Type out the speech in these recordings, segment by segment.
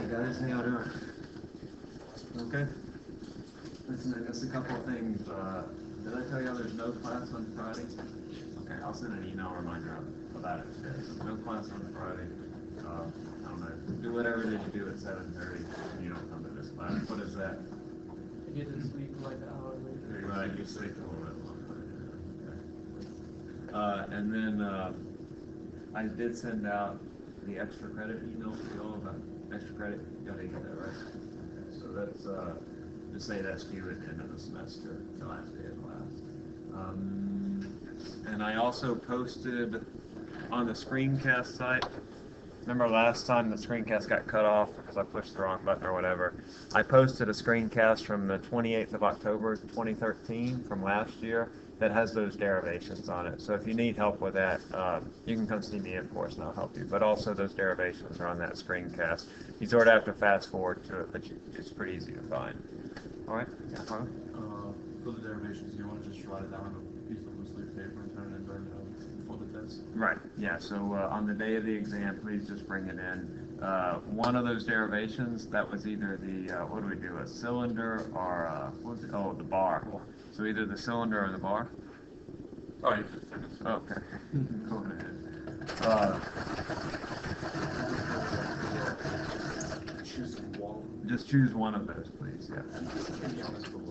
guys, how y'all doing? Okay. Listen, I guess a couple of things. Did I tell y'all there's no class on Friday? Okay, I'll send an email reminder about it today. So no class on Friday. I don't know. Do whatever it is you do at 7:30 and you don't come to this class. What is that? I get to sleep like an hour later. Right, you sleep a little bit longer. Okay. And then I did send out the extra credit email to you all about extra credit. You gotta get that right. Okay, so that's just say that's due at the end of the semester, the last day of class. And I also posted on the screencast site. Remember last time the screencast got cut off because I pushed the wrong button or whatever? I posted a screencast from the 28th of October 2013 from last year that has those derivations on it. So if you need help with that, you can come see me, of course, and I'll help you. But also those derivations are on that screencast. You sort of have to fast forward to it, but it's pretty easy to find. All right? Yeah, Harlan? For the derivations, you want to just write it down on a piece of loose leaf paper and turn it in during before the test? Right, yeah, so on the day of the exam, please just bring it in. One of those derivations, that was either the, what do we do, a cylinder or, what was it? Oh, the bar. So either the cylinder or the bar? Oh, yeah. Okay, go ahead. Choose one. Just choose one of those, please, yeah. Can be honest with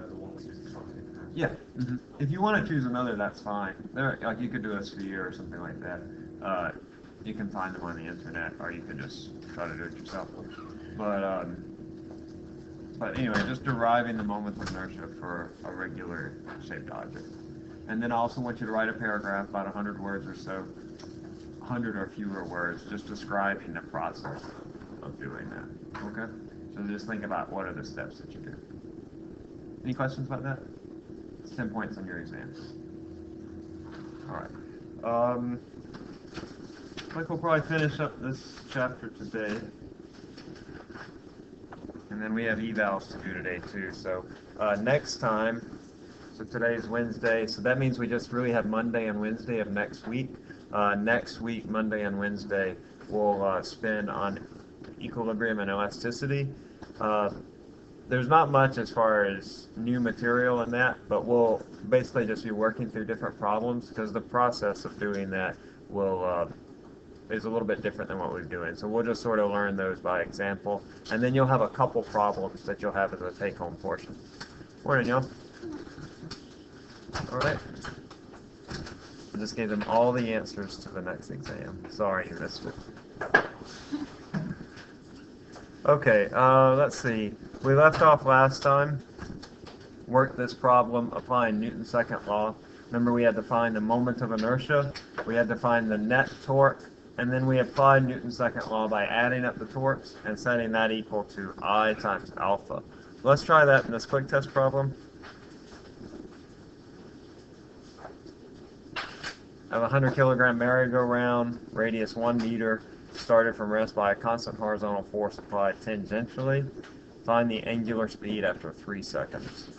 the one was using something. Yeah, if you want to choose another, that's fine. There, like you could do a sphere or something like that. You can find them on the internet, or you can just try to do it yourself. But anyway, just deriving the moment of inertia for a regular shaped object. And then I also want you to write a paragraph, about 100 words or so, 100 or fewer words, just describing the process of doing that. Okay? So just think about what are the steps that you do. Any questions about that? It's 10 points on your exam. All right. I think we'll probably finish up this chapter today. And then we have evals to do today too. So next time, so today's Wednesday, so that means we just really have Monday and Wednesday of next week. Next week, Monday and Wednesday, we'll spend on equilibrium and elasticity. There's not much as far as new material in that, but we'll basically just be working through different problems because the process of doing that will is a little bit different than what we're doing. So we'll just sort of learn those by example, and then you'll have a couple problems that you'll have as a take-home portion. Morning, y'all. All right. I just gave them all the answers to the next exam. Sorry you missed it. Okay, let's see. We left off last time, worked this problem applying Newton's second law. Remember we had to find the moment of inertia, we had to find the net torque, and then we applied Newton's second law by adding up the torques and setting that equal to I times alpha. Let's try that in this quick test problem. I have a 100 kilogram merry-go-round, radius 1 meter, started from rest by a constant horizontal force applied tangentially. Find the angular speed after 3 seconds.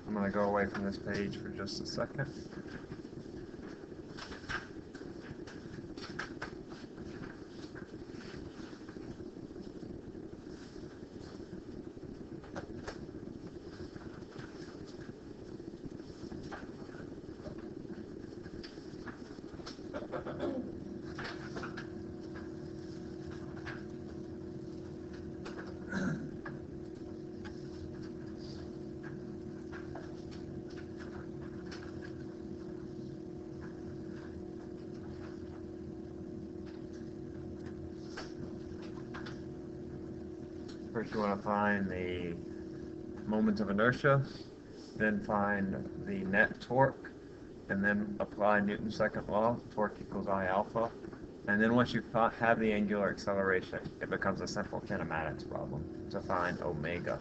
I'm going to go away from this page for just a second. first you want to find the moment of inertia, then find the net torque, and then apply Newton's second law, torque equals I alpha. And then once you have the angular acceleration, it becomes a simple kinematics problem to find omega.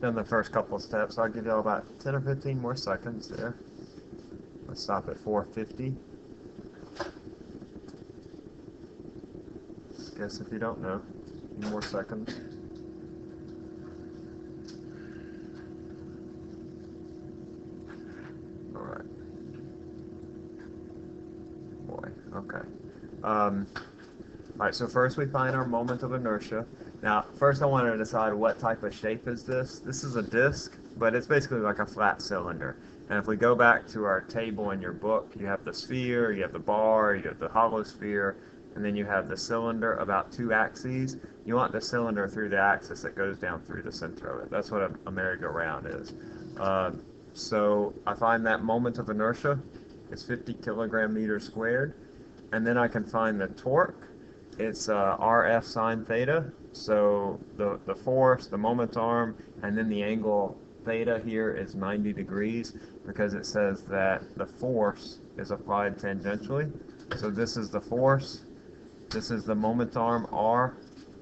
Done the first couple of steps. I'll give you all about 10 or 15 more seconds there. Let's stop at 450. Guess if you don't know, a few more seconds. All right. Boy, okay. All right, so first we find our moment of inertia. Now, first I want to decide what type of shape is this. This is a disc, but it's basically like a flat cylinder. And if we go back to our table in your book, you have the sphere, you have the bar, you have the hollow sphere, and then you have the cylinder about 2 axes. You want the cylinder through the axis that goes down through the center of it. That's what a merry-go-round is. So I find that moment of inertia is 50 kilogram meters squared. And then I can find the torque. It's RF sine theta. So the force, the moment arm, and then the angle theta here is 90 degrees because it says that the force is applied tangentially. So this is the force, this is the moment arm R,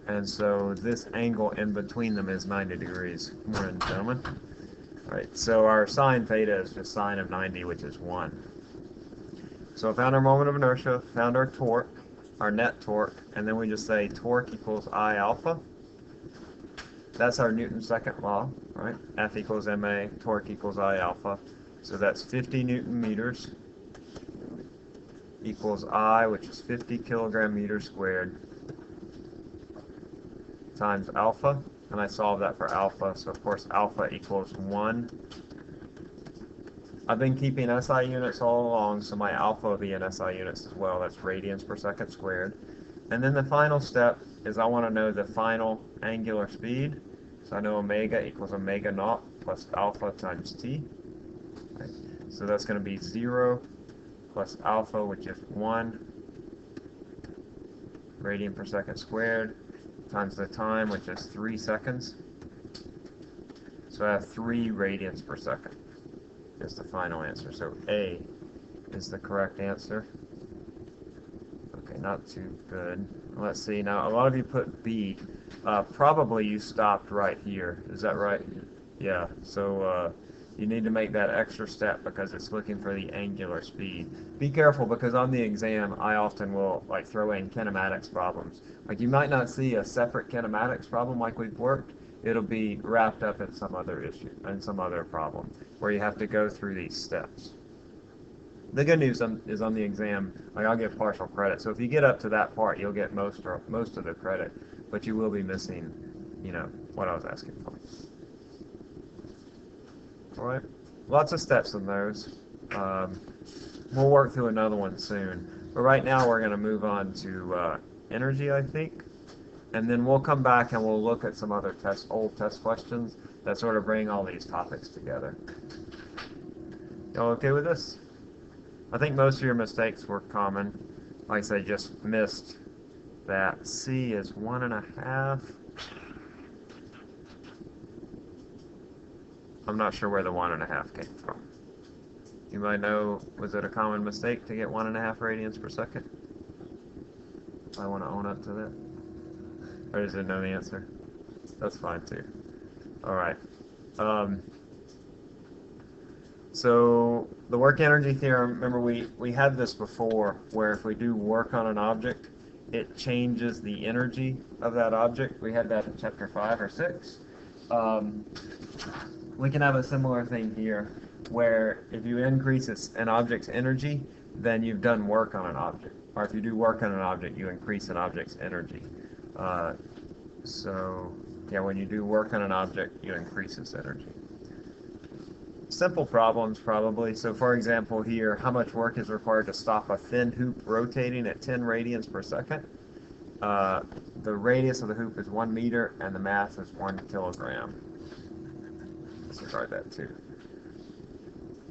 and so this angle in between them is 90 degrees. Good morning, gentlemen. All right, so our sine theta is just sine of 90, which is 1. So I found our moment of inertia, found our torque, our net torque, and then we just say torque equals I alpha. That's our Newton's second law, right? F equals ma, torque equals I alpha. So that's 50 Newton meters equals I, which is 50 kilogram meters squared, times alpha. And I solved that for alpha, so of course alpha equals 1. I've been keeping SI units all along, so my alpha will be in SI units as well. That's radians per second squared. And then the final step is I want to know the final angular speed. So I know omega equals omega naught plus alpha times t. Right? So that's going to be 0 plus alpha, which is 1 radian per second squared, times the time, which is 3 seconds. So I have 3 radians per second is the final answer. So A is the correct answer. Okay, not too good. Let's see. Now, a lot of you put B. Probably you stopped right here. Is that right? Yeah. So you need to make that extra step because it's looking for the angular speed. Be careful because on the exam, I often will like throw in kinematics problems. Like you might not see a separate kinematics problem like we've worked. It'll be wrapped up in some other issue and some other problem where you have to go through these steps. The good news is on the exam, like I'll give partial credit. So if you get up to that part, you'll get most of the credit, but you will be missing, you know, what I was asking for. All right, lots of steps in those. We'll work through another one soon, but right now we're going to move on to energy, I think, and then we'll come back and we'll look at some other old test questions that sort of bring all these topics together. Y'all okay with this? I think most of your mistakes were common. Like I say, just missed that C is 1.5. I'm not sure where the 1.5 came from. You might know, was it a common mistake to get 1.5 radians per second? I want to own up to that. Or does it know the answer? That's fine too. All right. So the work energy theorem, remember we had this before, where if we do work on an object, it changes the energy of that object. We had that in chapter 5 or 6. We can have a similar thing here, where if you increase an object's energy, then you've done work on an object. Or if you do work on an object, you increase an object's energy. So yeah, when you do work on an object, you increase its energy. Simple problems, probably. So for example here, how much work is required to stop a thin hoop rotating at 10 radians per second? The radius of the hoop is 1 meter, and the mass is 1 kilogram. Disregard that too.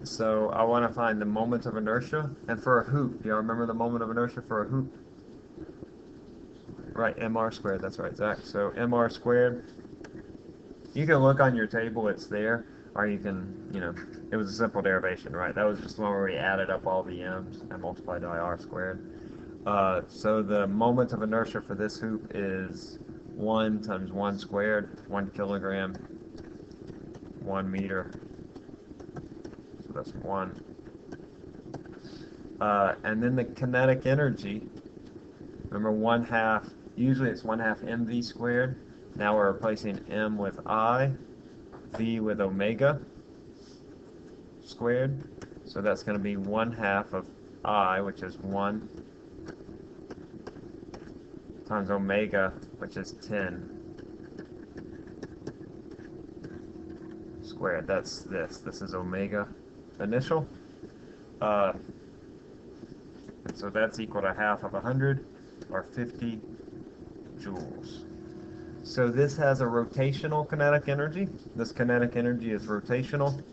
So I want to find the moment of inertia, and for a hoop, do y'all remember the moment of inertia for a hoop? Right, mr squared, that's right, Zach. So mr squared, you can look on your table, it's there. Or you can, you know, it was a simple derivation, right? That was just the one where we added up all the m's and multiplied by r squared. So the moment of inertia for this hoop is 1 times 1 squared, 1 kilogram, 1 meter. So that's 1. And then the kinetic energy, remember 1/2, usually it's 1/2 mv squared. Now we're replacing m with I. V with omega squared, so that's going to be 1/2 of I, which is 1, times omega, which is 10 squared. That's this. This is omega initial. And so that's equal to 1/2 of 100, or 50 joules. So this has a rotational kinetic energy. This kinetic energy is rotational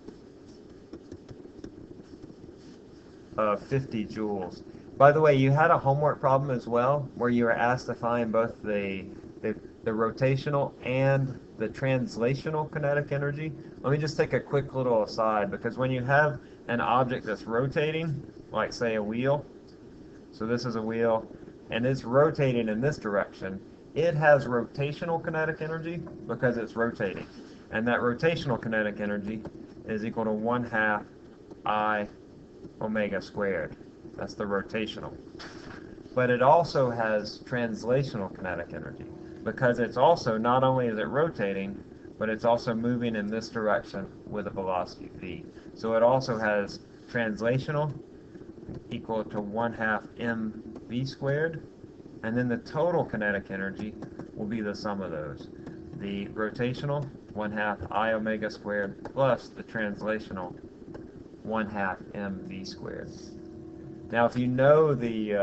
of 50 joules. By the way, you had a homework problem as well where you were asked to find both the rotational and the translational kinetic energy. Let me just take a quick little aside, because when you have an object that's rotating, like say a wheel, so this is a wheel, and it's rotating in this direction, it has rotational kinetic energy because it's rotating. And that rotational kinetic energy is equal to 1/2 I omega squared. That's the rotational. But it also has translational kinetic energy because it's also, not only is it rotating, but it's also moving in this direction with a velocity v. So it also has translational equal to 1/2 mv squared. And then the total kinetic energy will be the sum of those. The rotational, 1/2 I omega squared, plus the translational, 1/2 mv squared. Now, if you know the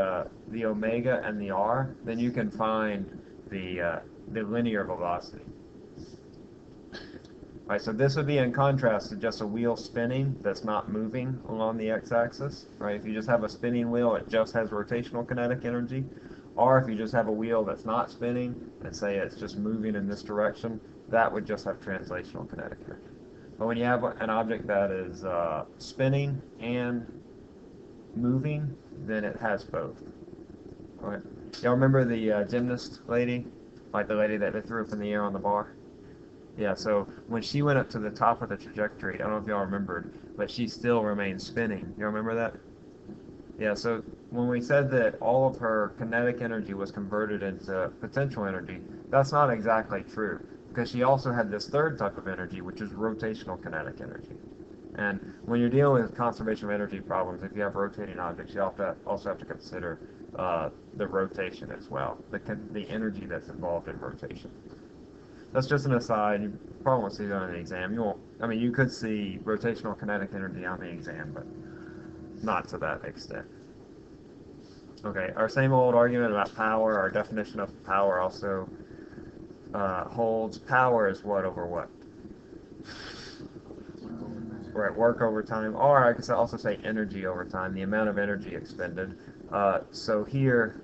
omega and the r, then you can find the linear velocity. Right, so this would be in contrast to just a wheel spinning that's not moving along the x-axis. Right, if you just have a spinning wheel, it just has rotational kinetic energy. Or if you just have a wheel that's not spinning, and say it's just moving in this direction, that would just have translational kinetic energy. But when you have an object that is spinning and moving, then it has both. All right. Y'all remember the gymnast lady? Like the lady that they threw up in the air on the bar? Yeah, so when she went up to the top of the trajectory, I don't know if y'all remembered, but she still remained spinning. Y'all remember that? Yeah, so when we said that all of her kinetic energy was converted into potential energy, that's not exactly true, because she also had this third type of energy, which is rotational kinetic energy. And when you're dealing with conservation of energy problems, if you have rotating objects, you also have to consider the rotation as well, the energy that's involved in rotation. That's just an aside. You probably won't see that on the exam. You won't. I mean, you could see rotational kinetic energy on the exam, but not to that extent. Okay, our same old argument about power. Our definition of power also holds. Power is what over what? Right, work over time, or I could also say energy over time, the amount of energy expended. So here,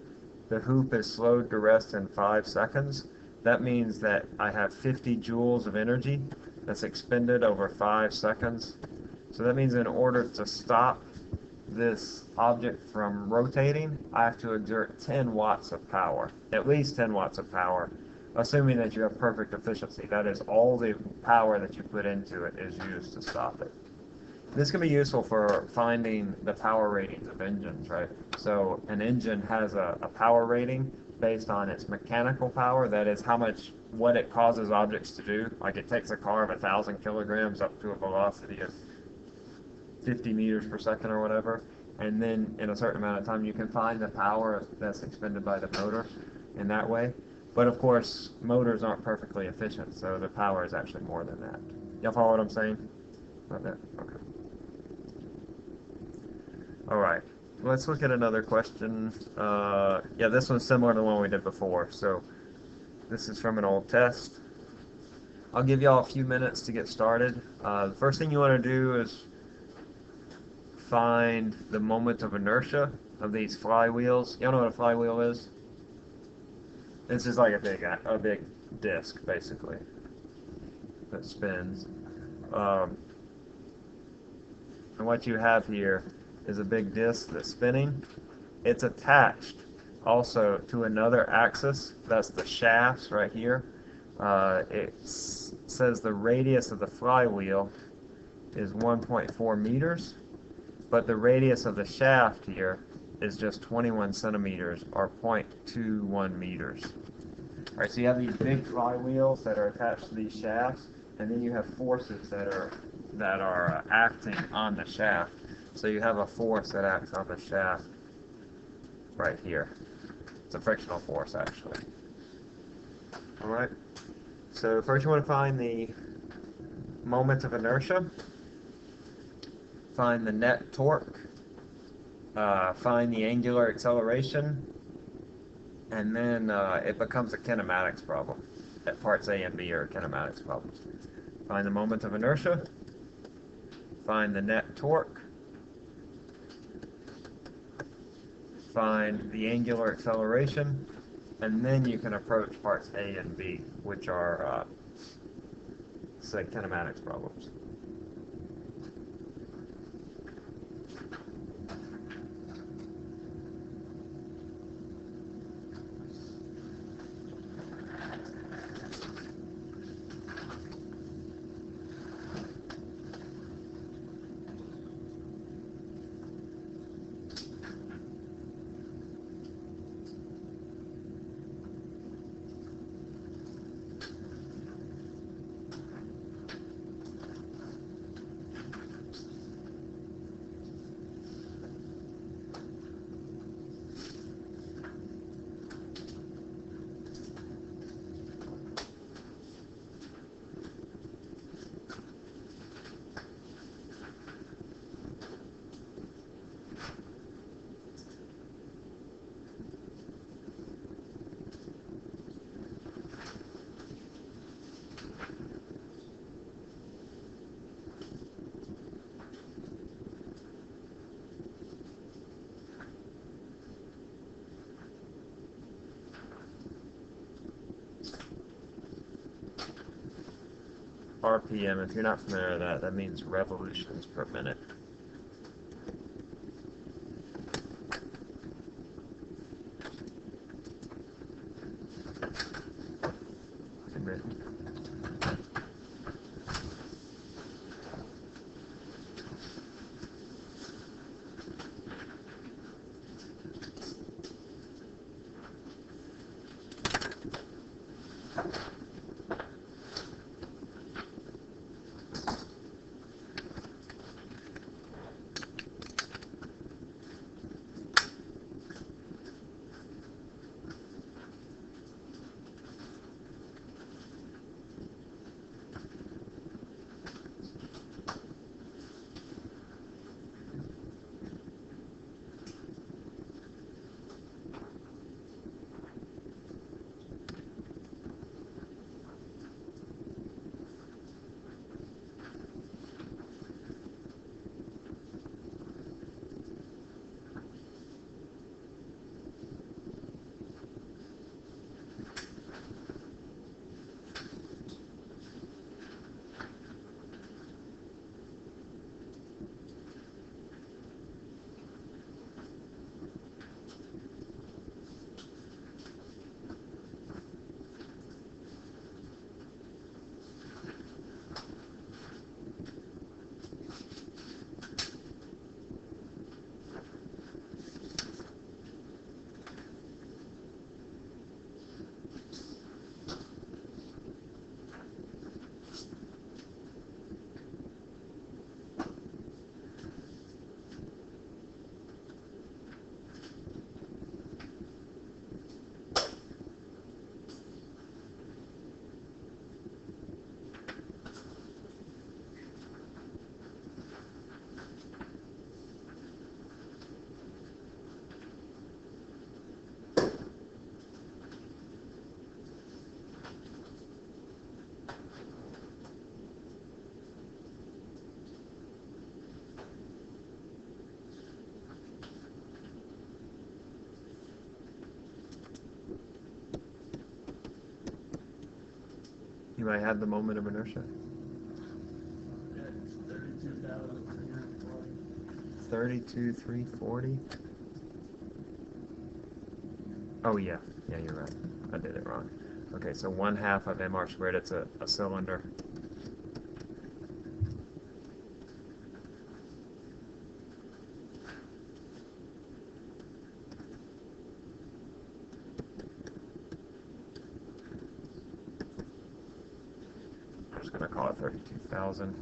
the hoop is slowed to rest in 5 seconds. That means that I have 50 joules of energy that's expended over 5 seconds. So that means in order to stop this object from rotating, I have to exert 10 watts of power, at least 10 watts of power, assuming that you have perfect efficiency. That is, all the power that you put into it is used to stop it. This can be useful for finding the power ratings of engines, right? So an engine has a power rating based on its mechanical power, that is what it causes objects to do. Like it takes a car of 1,000 kilograms up to a velocity of 50 meters per second or whatever, and then in a certain amount of time you can find the power that's expended by the motor in that way. But of course, motors aren't perfectly efficient, so the power is actually more than that. Y'all follow what I'm saying about that? Okay. All right. Let's look at another question. Yeah, this one's similar to the one we did before. So this is from an old test. I'll give y'all a few minutes to get started. The first thing you want to do is find the moment of inertia of these flywheels. Y'all know what a flywheel is? This is like a big disc, basically, that spins. And what you have here is a big disc that's spinning. It's attached also to another axis. That's the shafts right here. It says the radius of the flywheel is 1.4 meters, but the radius of the shaft here is just 21 centimeters, or 0.21 meters. All right, so you have these big flywheels that are attached to these shafts, and then you have forces that are acting on the shaft. So you have a force that acts on the shaft right here. It's a frictional force, actually. All right. So first you want to find the moment of inertia, find the net torque, find the angular acceleration, and then it becomes a kinematics problem. At parts A and B are kinematics problems. Find the moment of inertia, find the net torque, find the angular acceleration, and then you can approach parts A and B, which are, say, kinematics problems. RPM, if you're not familiar with that, that means revolutions per minute. You might have the moment of inertia. Yeah, it's 32,340. 32,340. Oh yeah, yeah, you're right. I did it wrong. Okay, so 1/2 of mr squared. It's a cylinder. I'm just gonna call it 32,000.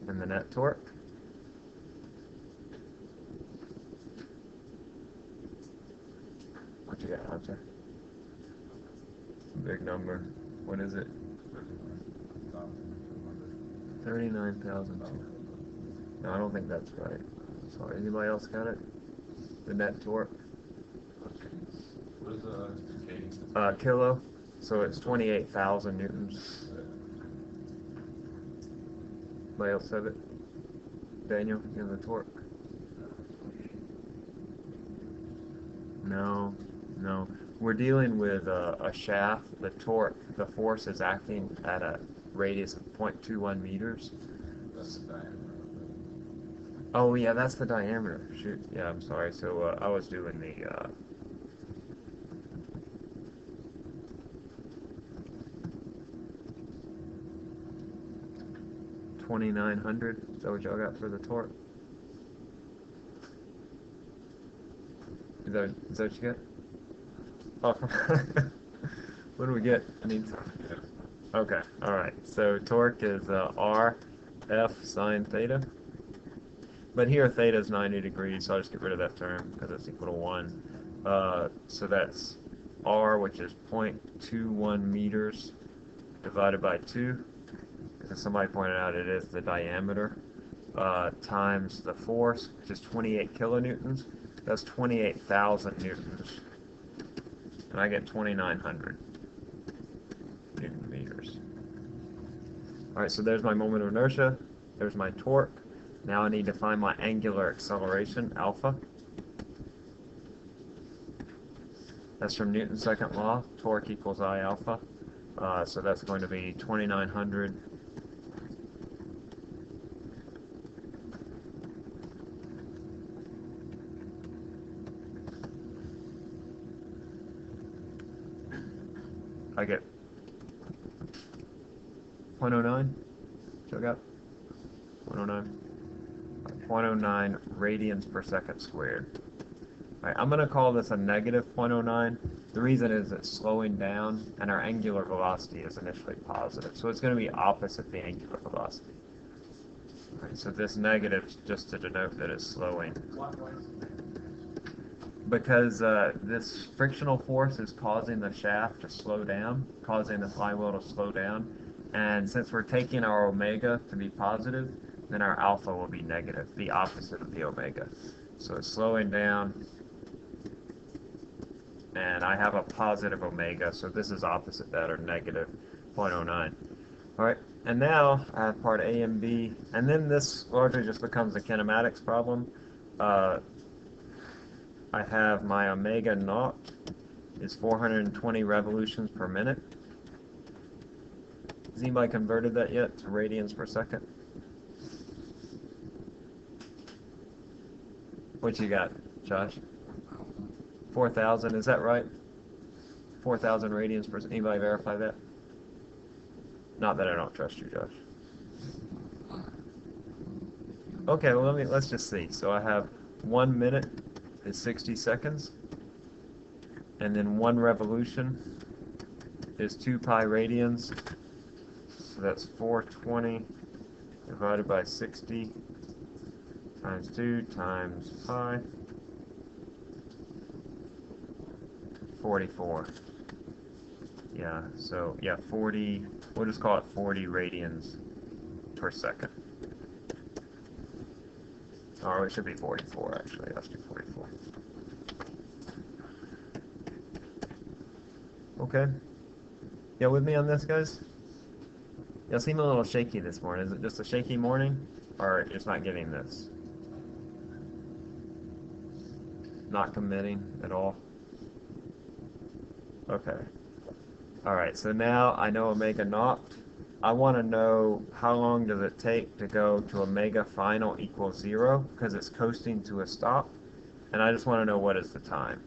And the net torque. What you got, Hunter? Big number. What is it? 39,000. No, I don't think that's right. Sorry, anybody else got it? The net torque? What is K? Kilo. So it's 28,000 newtons. Anybody else have it? Daniel, you have the torque? No, no. We're dealing with a shaft. The torque, the force is acting at a radius of 0.21 meters. That's the diameter. Oh yeah, that's the diameter. Shoot, yeah, I'm sorry. So I was doing the 2,900. Is that what y'all got for the torque? Is that what you get? Oh, what do we get? I need. Okay, all right. So torque is R F sine theta. But here theta is 90 degrees, so I'll just get rid of that term because it's equal to 1. So that's R, which is 0.21 meters divided by 2. As somebody pointed out, it is the diameter, times the force, which is 28 kilonewtons. That's 28,000 newtons. And I get 2,900 newton meters. Alright, so there's my moment of inertia, there's my torque. Now I need to find my angular acceleration, alpha. That's from Newton's second law, torque equals I alpha. So that's going to be 2900 I get 0.09, so I got 0.09, 0.09 radians per second squared. Alright, I'm going to call this a negative 0.09. The reason is it's slowing down, and our angular velocity is initially positive, so it's going to be opposite the angular velocity. Alright, so this negative is just to denote that it's slowing. Because this frictional force is causing the shaft to slow down, causing the flywheel to slow down, and since we're taking our omega to be positive, then our alpha will be negative, the opposite of the omega. So it's slowing down, and I have a positive omega, so this is opposite that, or negative 0.09. Alright, and now I have part A and B, and then this largely just becomes a kinematics problem. I have my omega naught is 420 revolutions per minute. Has anybody converted that yet to radians per second? What you got, Josh? 4,000, is that right? 4,000 radians per second. Anybody verify that? Not that I don't trust you, Josh. Okay, well let's just see. So I have 1 minute is 60 seconds, and then 1 revolution is 2 pi radians, so that's 420 divided by 60 times 2 times pi, 44. Yeah, so yeah, 40, we'll just call it 40 radians per second. Or it should be 44, actually. Let's do 44. Okay. Yeah, with me on this, guys? You seem a little shaky this morning. Is it just a shaky morning? Or just not getting this? Not committing at all? Okay. Alright, so now I know omega naught. I want to know how long does it take to go to omega final equals 0, because it's coasting to a stop, and I just want to know what is the time.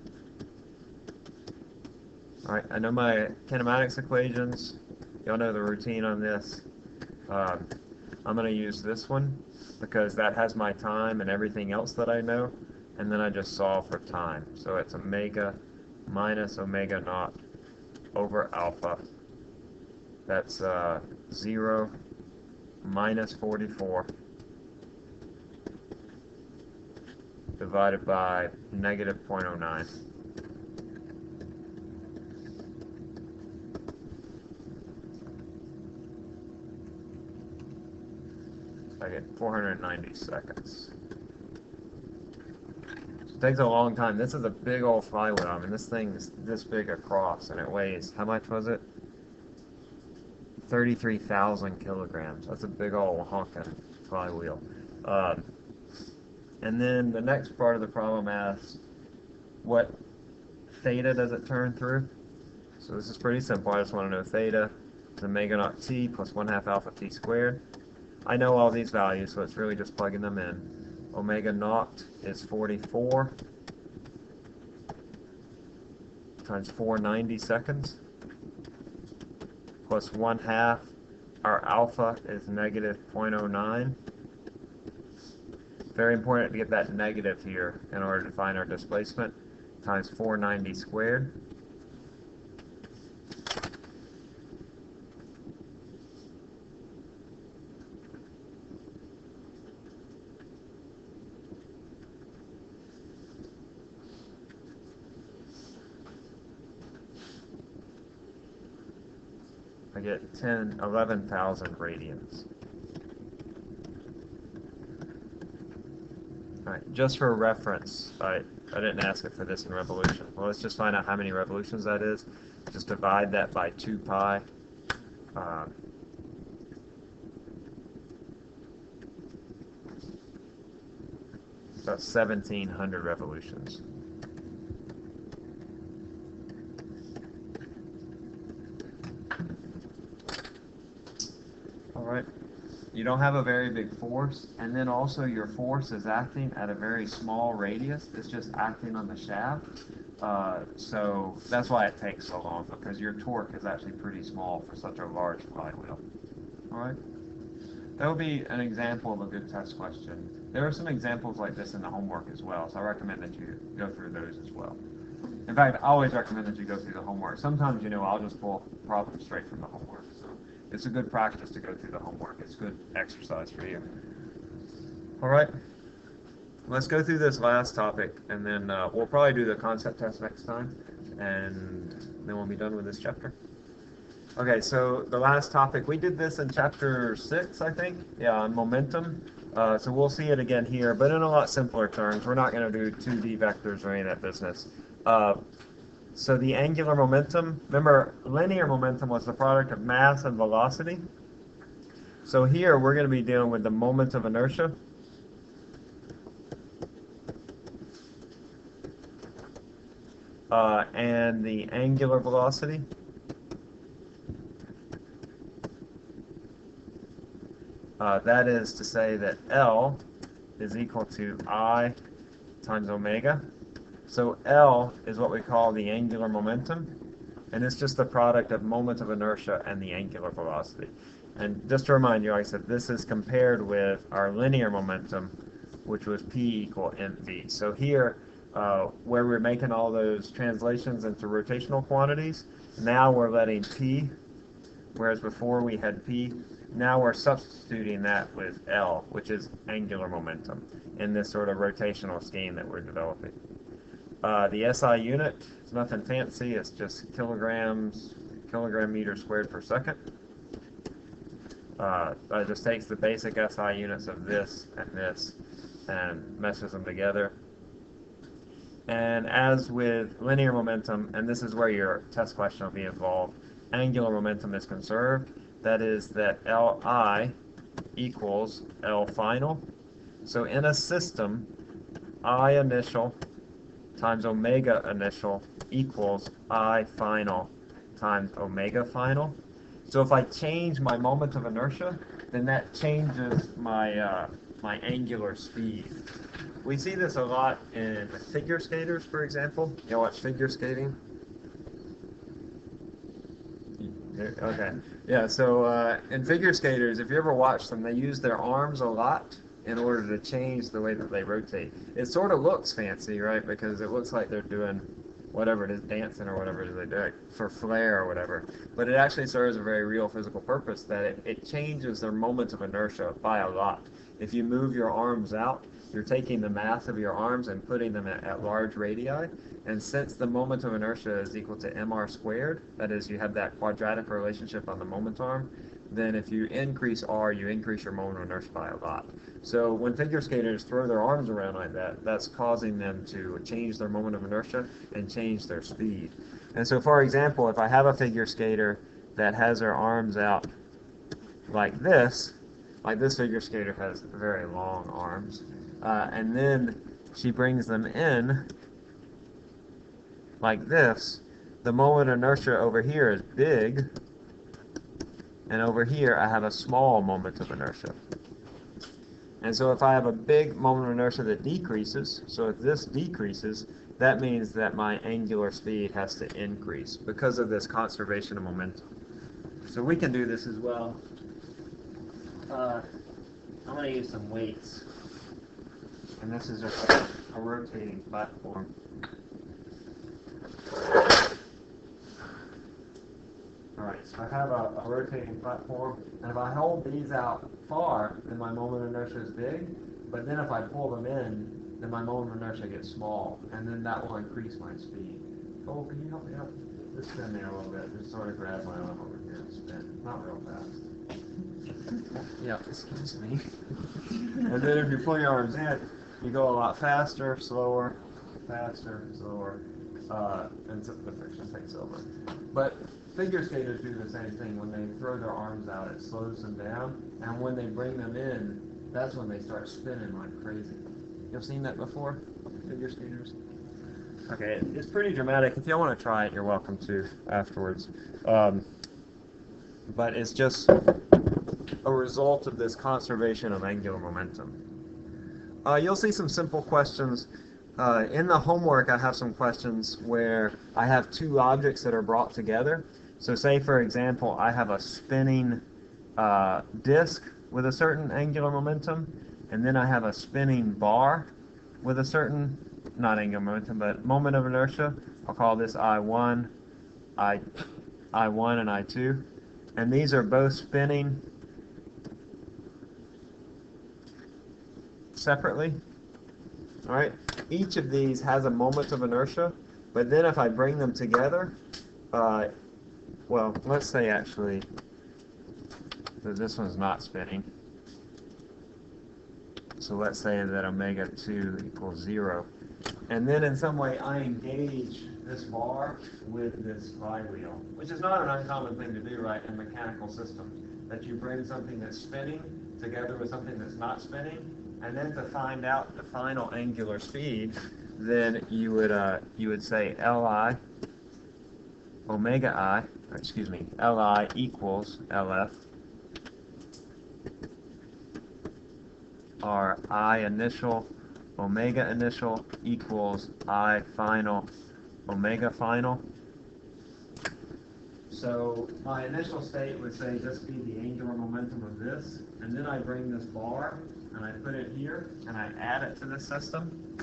Alright, I know my kinematics equations. Y'all know the routine on this. I'm going to use this one, because that has my time and everything else that I know, and then I just solve for time. So it's omega minus omega naught over alpha. That's 0 minus 44 divided by negative 0.09. I get 490 seconds. It takes a long time. This is a big old flywheel. I mean, this thing's this big across, and it weighs, how much was it? 33,000 kilograms. That's a big old honking flywheel. And then the next part of the problem asks, what theta does it turn through? So this is pretty simple. I just want to know theta is omega naught t plus 1/2 alpha t squared. I know all these values, so it's really just plugging them in. Omega naught is 44 times 490 seconds. Plus 1/2, our alpha is negative 0.09. Very important to get that negative here in order to find our displacement, times 490 squared. I get 11,000 radians. Alright, just for reference, I didn't ask it for this in revolution. Well, let's just find out how many revolutions that is. Just divide that by 2 pi. That's 1,700 revolutions. All right. You don't have a very big force, and then also your force is acting at a very small radius. It's just acting on the shaft. So that's why it takes so long, because your torque is actually pretty small for such a large flywheel. All right. That would be an example of a good test question. There are some examples like this in the homework as well, so I recommend that you go through those as well. In fact, I always recommend that you go through the homework. Sometimes, you know, I'll just pull problems straight from the homework. So it's a good practice to go through the homework. It's good exercise for you. All right. Let's go through this last topic, and then we'll probably do the concept test next time, and then we'll be done with this chapter. Okay, so the last topic, we did this in chapter 6, I think. Yeah, on momentum. So we'll see it again here, but in a lot simpler terms. We're not going to do 2D vectors or any of that business. So the angular momentum, remember, linear momentum was the product of mass and velocity. So here we're going to be dealing with the moment of inertia. And the angular velocity. That is to say that L is equal to I times omega. So L is what we call the angular momentum, and it's just the product of moment of inertia and the angular velocity. And just to remind you, like I said, this is compared with our linear momentum, which was P equal mv. So here, where we're making all those translations into rotational quantities, now we're letting P, whereas before we had P, now we're substituting that with L, which is angular momentum, in this sort of rotational scheme that we're developing. The SI unit is nothing fancy, it's just kilogram meter squared per second. It just takes the basic SI units of this and meshes them together. And as with linear momentum, and this is where your test question will be involved, angular momentum is conserved. That is that Li equals L final. So in a system, I initial times omega initial equals I final times omega final. So if I change my moment of inertia, then that changes my my angular speed. We see this a lot in figure skaters, for example. You watch figure skating? Okay. Yeah, so in figure skaters, if you ever watch them, they use their arms a lot in order to change the way that they rotate. It sort of looks fancy, right? Because it looks like they're doing whatever it is, dancing or whatever it is they do, for flair or whatever. But it actually serves a very real physical purpose, that it changes their moment of inertia by a lot. If you move your arms out, you're taking the mass of your arms and putting them at large radii, and since the moment of inertia is equal to mr squared, that is, you have that quadratic relationship on the moment arm, then if you increase r, you increase your moment of inertia by a lot. So when figure skaters throw their arms around like that, that's causing them to change their moment of inertia and change their speed. And so, for example, if I have a figure skater that has her arms out like this figure skater has very long arms, and then she brings them in like this, the moment of inertia over here is big, and over here I have a small moment of inertia. And so if I have a big moment of inertia that decreases, so if this decreases, that means that my angular speed has to increase because of this conservation of momentum. So we can do this as well. I'm going to use some weights. And this is just a rotating platform. Alright, so I have a rotating platform, and if I hold these out far, then my moment of inertia is big, but then if I pull them in, then my moment of inertia gets small, and then that will increase my speed. Oh, can you help me out? Just spin there a little bit, just sort of grab my arm over here and spin. Not real fast. Yeah, excuse me. And then if you pull your arms in, you go a lot faster, slower, and so the friction takes over. But figure skaters do the same thing. When they throw their arms out, it slows them down, and when they bring them in, that's when they start spinning like crazy. You've seen that before? Figure skaters? Okay, it's pretty dramatic. If y'all want to try it, you're welcome to afterwards. But it's just a result of this conservation of angular momentum. You'll see some simple questions. In the homework, I have some questions where I have two objects that are brought together. So say, for example, I have a spinning disk with a certain angular momentum, and then I have a spinning bar with a certain, not angular momentum, but moment of inertia. I'll call this I1, I1 and I2. And these are both spinning separately. All right, each of these has a moment of inertia, but then if I bring them together, well, let's say actually that this one's not spinning. So let's say that omega 2 equals 0. And then in some way I engage this bar with this flywheel, which is not an uncommon thing to do, right, in a mechanical system, that you bring something that's spinning together with something that's not spinning, and then to find out the final angular speed, then you would say Li omega I, or excuse me, Li equals Lf, or I initial omega initial equals I final omega final. So my initial state would say just be the angular momentum of this, and then I bring this bar and I put it here and I add it to the system.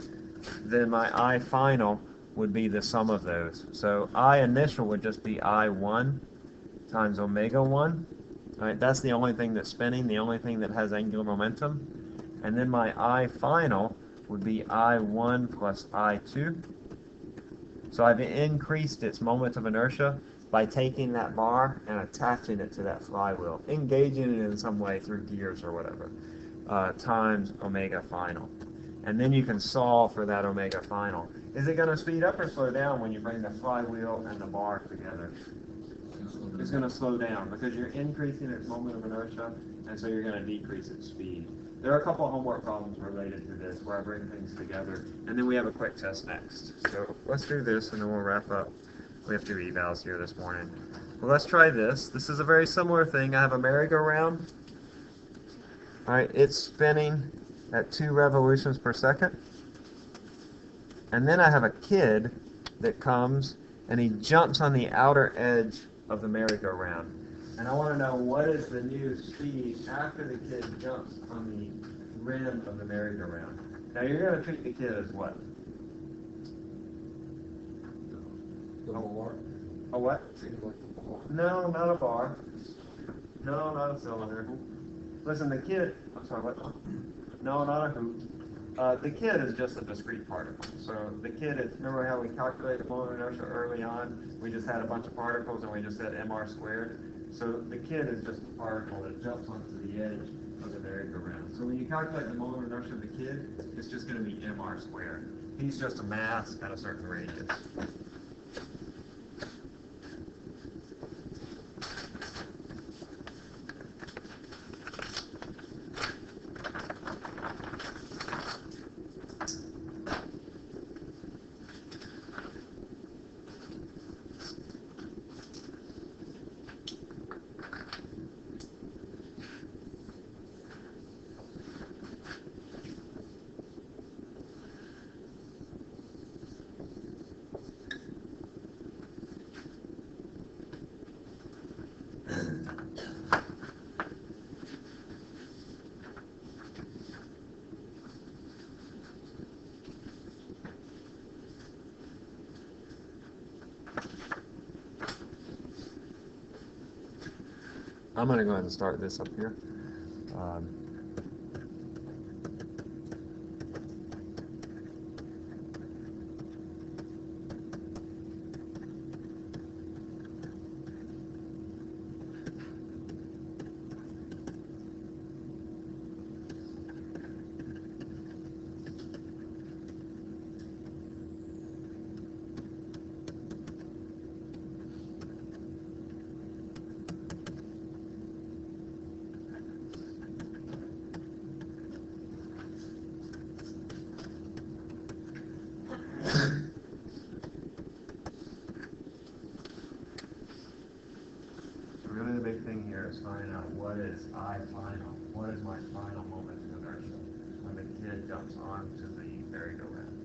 Then my I final would be the sum of those. So I initial would just be I1 times omega 1. All right, that's the only thing that's spinning, the only thing that has angular momentum. And then my I final would be I1 plus I2. So I've increased its moment of inertia by taking that bar and attaching it to that flywheel, engaging it in some way through gears or whatever, times omega final. And then you can solve for that omega final. Is it going to speed up or slow down when you bring the flywheel and the bar together? It's going to slow down because you're increasing its moment of inertia, and so you're going to decrease its speed. There are a couple of homework problems related to this where I bring things together, and then we have a quick test next. So let's do this, and then we'll wrap up. We have 2 evals here this morning. Well, let's try this. This is a very similar thing. I have a merry-go-round. All right, it's spinning at 2 revolutions per second. And then I have a kid that comes, and he jumps on the outer edge of the merry-go-round. And I want to know what is the new speed after the kid jumps on the rim of the merry-go-round. Now you're going to treat the kid as what? The bar? A what? No, not a bar. No, not a cylinder. Listen, the kid, I'm sorry, what? No, not a hoop. The kid is just a discrete particle. So the kid is, remember how we calculated moment of inertia early on? We just had a bunch of particles and we just said mr squared. So the kid is just a particle that jumps onto the edge of the merry-go-round. So when you calculate the moment of inertia of the kid, it's just going to be mr squared. He's just a mass at a certain radius. I'm going to go ahead and start this up here. out what is my final moment of inertia when the kid jumps onto the merry-go-round.